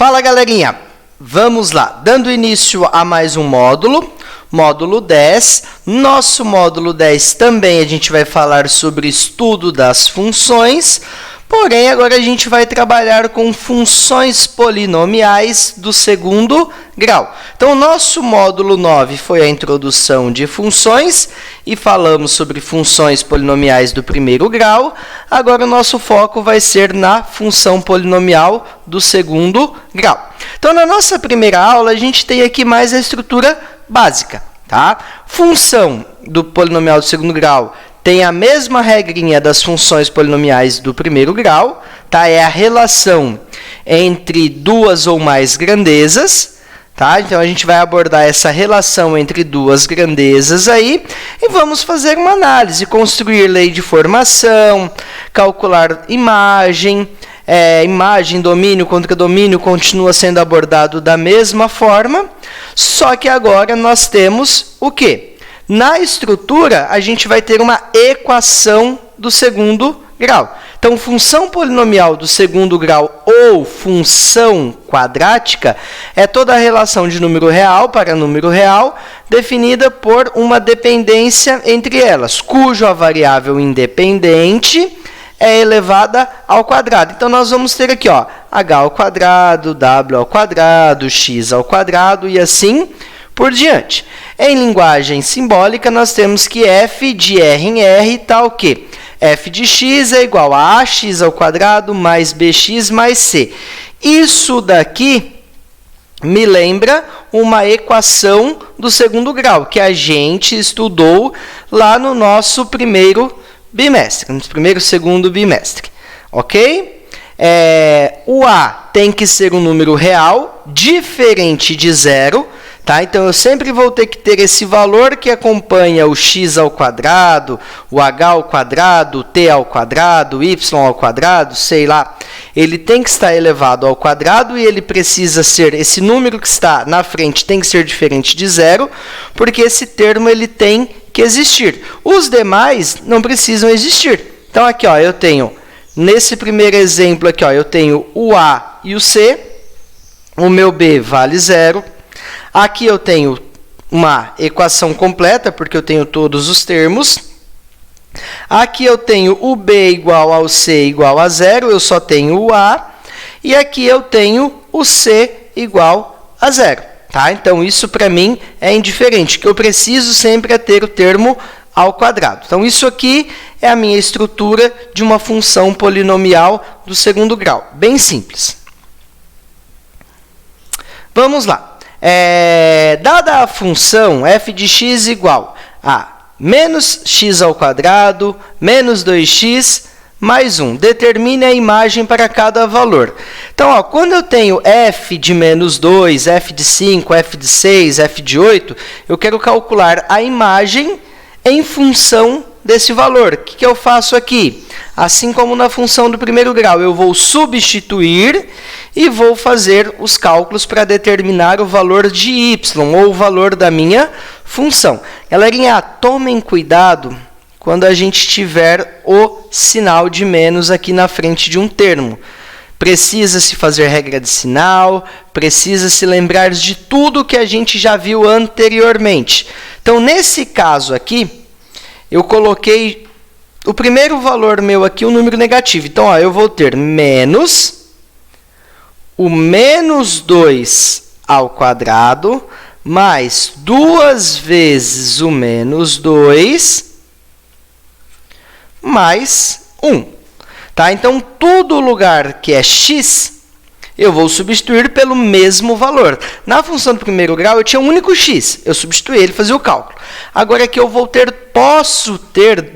Fala, galerinha! Vamos lá, dando início a mais um módulo, módulo 10. Nosso módulo 10 também a gente vai falar sobre estudo das funções, porém agora a gente vai trabalhar com funções polinomiais do segundo grau. Então, o nosso módulo 9 foi a introdução de funções e falamos sobre funções polinomiais do primeiro grau. Agora, o nosso foco vai ser na função polinomial do segundo grau. Então, na nossa primeira aula, a gente tem aqui mais a estrutura básica, tá? Função do polinomial do segundo grau tem a mesma regrinha das funções polinomiais do primeiro grau, tá? É a relação entre duas ou mais grandezas, tá? Então, a gente vai abordar essa relação entre duas grandezas aí e vamos fazer uma análise, construir lei de formação, calcular imagem, imagem, domínio, contra domínio continua sendo abordado da mesma forma, só que agora nós temos o quê? Na estrutura, a gente vai ter uma equação do segundo grau. Então, função polinomial do segundo grau ou função quadrática é toda a relação de número real para número real definida por uma dependência entre elas, cujo a variável independente é elevada ao quadrado. Então, nós vamos ter aqui, ó, h ao quadrado, w ao quadrado, x ao quadrado e assim por diante. Em linguagem simbólica, nós temos que f de r em r está o quê? F de x é igual a ax ao quadrado mais bx mais c. Isso daqui me lembra uma equação do segundo grau, que a gente estudou lá no nosso primeiro bimestre, no primeiro e segundo bimestre, ok? O a tem que ser um número real, diferente de zero, tá? Então, eu sempre vou ter que ter esse valor que acompanha o x ao quadrado, o h ao quadrado, o t ao quadrado, o y ao quadrado, sei lá. Ele tem que estar elevado ao quadrado e ele precisa ser, esse número que está na frente tem que ser diferente de zero, porque esse termo ele tem que existir. Os demais não precisam existir. Então, aqui, ó, eu tenho, nesse primeiro exemplo aqui, ó, eu tenho o a e o c, o meu b vale zero. Aqui eu tenho uma equação completa, porque eu tenho todos os termos. Aqui eu tenho o b igual ao c igual a zero, eu só tenho o a. E aqui eu tenho o c igual a zero. Tá? Então, isso para mim é indiferente. O que eu preciso sempre é ter o termo ao quadrado. Então, isso aqui é a minha estrutura de uma função polinomial do segundo grau. Bem simples. Vamos lá. Dada a função f de x igual a menos x ao quadrado menos 2x mais 1. Determine a imagem para cada valor. Então, ó, quando eu tenho f de menos 2, f de 5, f de 6, f de 8, eu quero calcular a imagem em função desse valor. O que eu faço aqui? Assim como na função do primeiro grau, eu vou substituir e vou fazer os cálculos para determinar o valor de y, ou o valor da minha função. Galerinha, tomem cuidado quando a gente tiver o sinal de menos aqui na frente de um termo. Precisa-se fazer regra de sinal, precisa-se lembrar de tudo que a gente já viu anteriormente. Então, nesse caso aqui, eu coloquei o primeiro valor meu aqui, o número negativo. Então, ó, eu vou ter menos o menos 2 ao quadrado mais 2 vezes o menos 2 mais 1. Tá? Então, todo lugar que é x, eu vou substituir pelo mesmo valor. Na função do primeiro grau, eu tinha um único x. Eu substituí ele, fazia o cálculo. Agora, aqui eu posso ter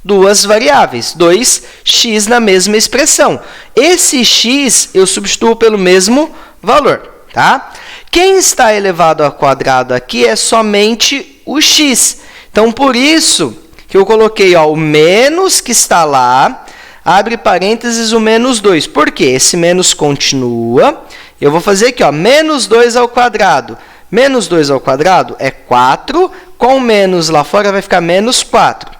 duas variáveis, 2x na mesma expressão. Esse x eu substituo pelo mesmo valor. Tá? Quem está elevado ao quadrado aqui é somente o x. Então, por isso que eu coloquei, ó, o menos que está lá, abre parênteses, o menos 2. Por quê? Esse menos continua. Eu vou fazer aqui, ó, menos 2 ao quadrado. Menos 2 ao quadrado é 4. Com menos lá fora vai ficar menos 4.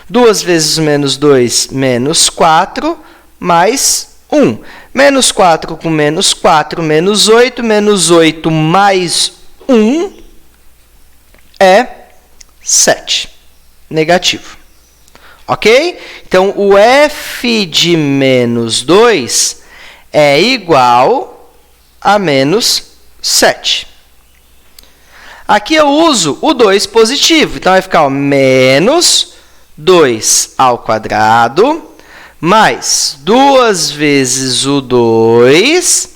2 vezes menos 2, menos 4, mais 1. Menos 4 com menos 4, menos 8 mais 1 é 7. Negativo. Ok? Então, o f de menos 2 é igual a menos 7. Aqui eu uso o 2 positivo. Então, vai ficar menos 2 ao quadrado mais 2 vezes o 2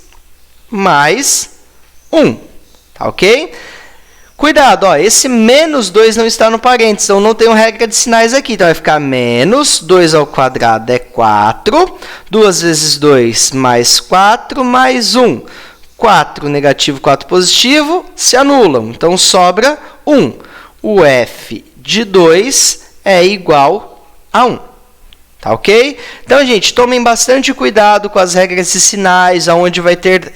mais 1. Tá ok? Cuidado, ó, esse menos 2 não está no parênteses, então não tenho regra de sinais aqui. Então, vai ficar menos 2 ao quadrado é 4, 2 vezes 2 mais 4 mais 1. 4 negativo, 4 positivo, se anulam. Então, sobra 1. O f de 2 é igual a 1. Tá ok? Então, gente, tomem bastante cuidado com as regras de sinais, onde vai ter,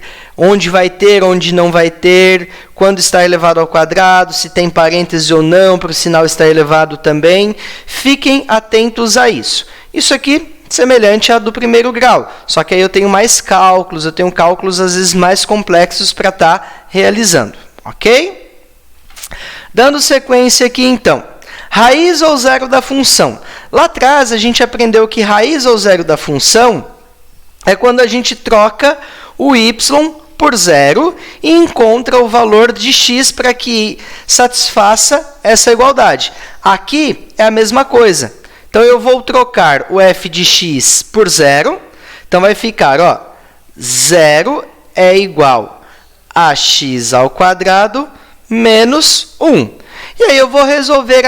onde não vai ter, quando está elevado ao quadrado, se tem parêntese ou não, para o sinal estar elevado também. Fiquem atentos a isso. Isso aqui semelhante à do primeiro grau, só que aí eu tenho mais cálculos, eu tenho cálculos às vezes mais complexos para estar realizando, ok? Dando sequência aqui, então. Raiz ou zero da função. Lá atrás, a gente aprendeu que raiz ou zero da função é quando a gente troca o y por zero e encontra o valor de x para que satisfaça essa igualdade. Aqui é a mesma coisa. Então, eu vou trocar o f de x por zero. Então, vai ficar, ó, 0 é igual a x ao quadrado menos 1. E aí, eu vou resolver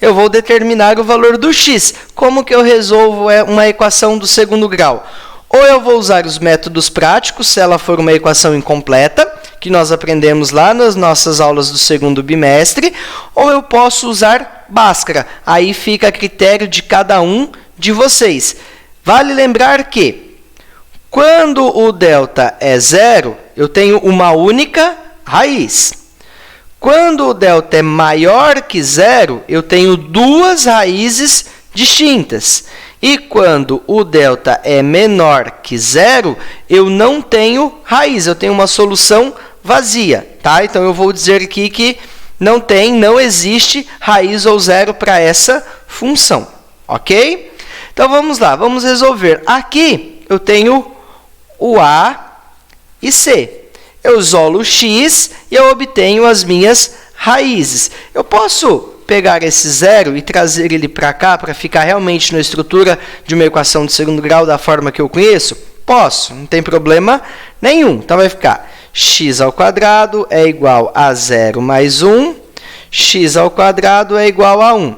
eu vou determinar o valor do x. Como que eu resolvo uma equação do segundo grau? Ou eu vou usar os métodos práticos, se ela for uma equação incompleta, que nós aprendemos lá nas nossas aulas do segundo bimestre, ou eu posso usar Bhaskara. Aí fica a critério de cada um de vocês. Vale lembrar que, quando o delta é zero, eu tenho uma única raiz. Quando o delta é maior que zero, eu tenho duas raízes distintas. E quando o delta é menor que zero, eu não tenho raiz, eu tenho uma solução vazia. Tá? Então, eu vou dizer aqui que não existe raiz ou zero para essa função. Ok? Então, vamos lá, vamos resolver. Aqui, eu tenho o A e C. Eu isolo o x e eu obtenho as minhas raízes. Eu posso pegar esse zero e trazer ele para cá, para ficar realmente na estrutura de uma equação de segundo grau da forma que eu conheço? Posso, não tem problema nenhum. Então, vai ficar x ao quadrado é igual a 0 mais 1. X ao quadrado é igual a 1.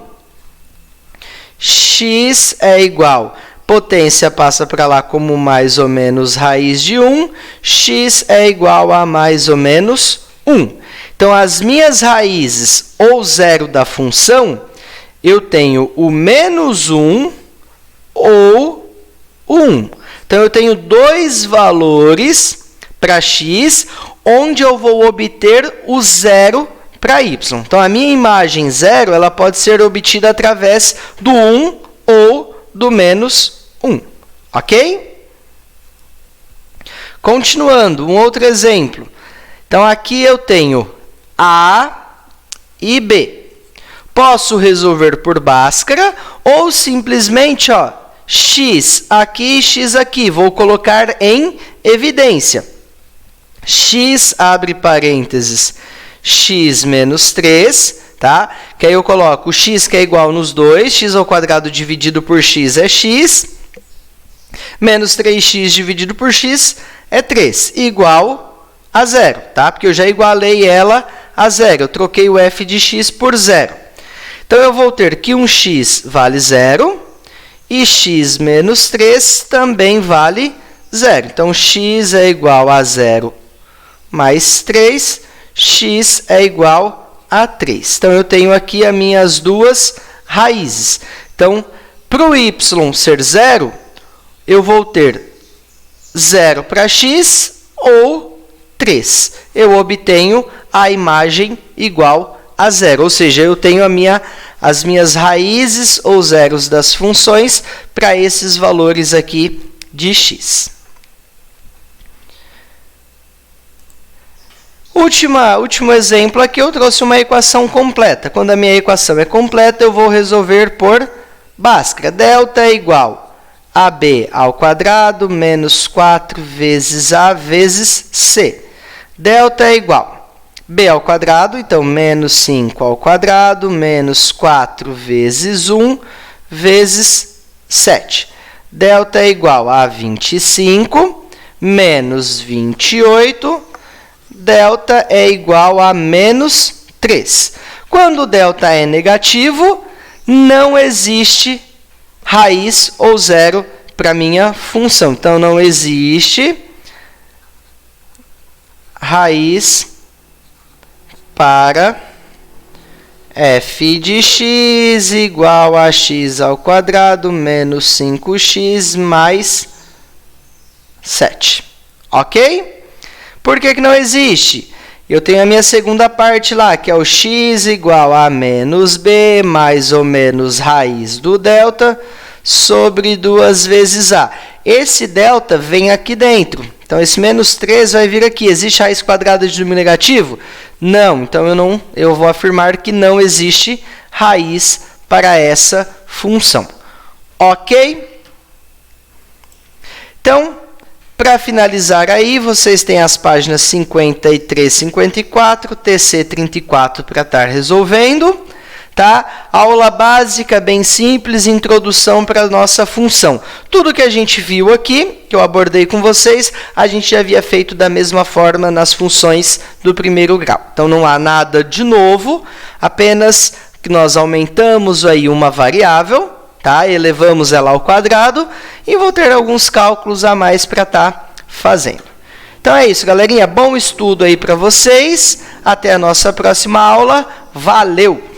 X é igual... Potência passa para lá como mais ou menos raiz de 1. X é igual a mais ou menos 1. Então, as minhas raízes ou zero da função, eu tenho o menos 1 ou o 1. Então, eu tenho dois valores para x, onde eu vou obter o zero para y. Então, a minha imagem zero ela pode ser obtida através do 1 ou do menos 1, ok? Continuando, um outro exemplo. Então, aqui eu tenho A e B. Posso resolver por Bhaskara ou simplesmente, ó, x aqui e x aqui. Vou colocar em evidência. X, abre parênteses, x menos 3, tá? Que aí eu coloco o x que é igual nos dois, x ao quadrado dividido por x é x, menos 3x dividido por x é 3, igual a 0, tá? Porque eu já igualei ela a 0, eu troquei o f de x por 0. Então, eu vou ter que um x vale 0 e x menos 3 também vale 0. Então, x é igual a 0 mais 3, x é igual a 3. Então, eu tenho aqui as minhas duas raízes. Então, para o y ser 0, eu vou ter 0 para x ou 3. Eu obtenho a imagem igual a 0. Ou seja, eu tenho as minhas raízes ou zeros das funções para esses valores aqui de x. Último exemplo aqui, eu trouxe uma equação completa. Quando a minha equação é completa, eu vou resolver por Bhaskara. Delta é igual a b ao quadrado menos 4 vezes a vezes c. Delta é igual a b ao quadrado, então menos 5 ao quadrado menos 4 vezes 1 vezes 7. Delta é igual a 25 menos 28. Delta é igual a menos 3. Quando o delta é negativo, não existe raiz ou zero para a minha função. Então, não existe raiz para f de x igual a x ao quadrado menos 5x mais 7. Ok? Por que não existe? Eu tenho a minha segunda parte lá, que é o x igual a menos b mais ou menos raiz do delta sobre 2 vezes a. Esse delta vem aqui dentro. Então, esse menos 3 vai vir aqui. Existe raiz quadrada de número negativo? Não. Então, eu vou afirmar que não existe raiz para essa função. Ok? Então, para finalizar aí, vocês têm as páginas 53 e 54, TC 34 para estar resolvendo. Tá? Aula básica, bem simples, introdução para a nossa função. Tudo que a gente viu aqui, que eu abordei com vocês, a gente já havia feito da mesma forma nas funções do primeiro grau. Então, não há nada de novo, apenas que nós aumentamos aí uma variável, tá? Elevamos ela ao quadrado e vou ter alguns cálculos a mais para estar fazendo. Então, é isso, galerinha. Bom estudo aí para vocês. Até a nossa próxima aula. Valeu!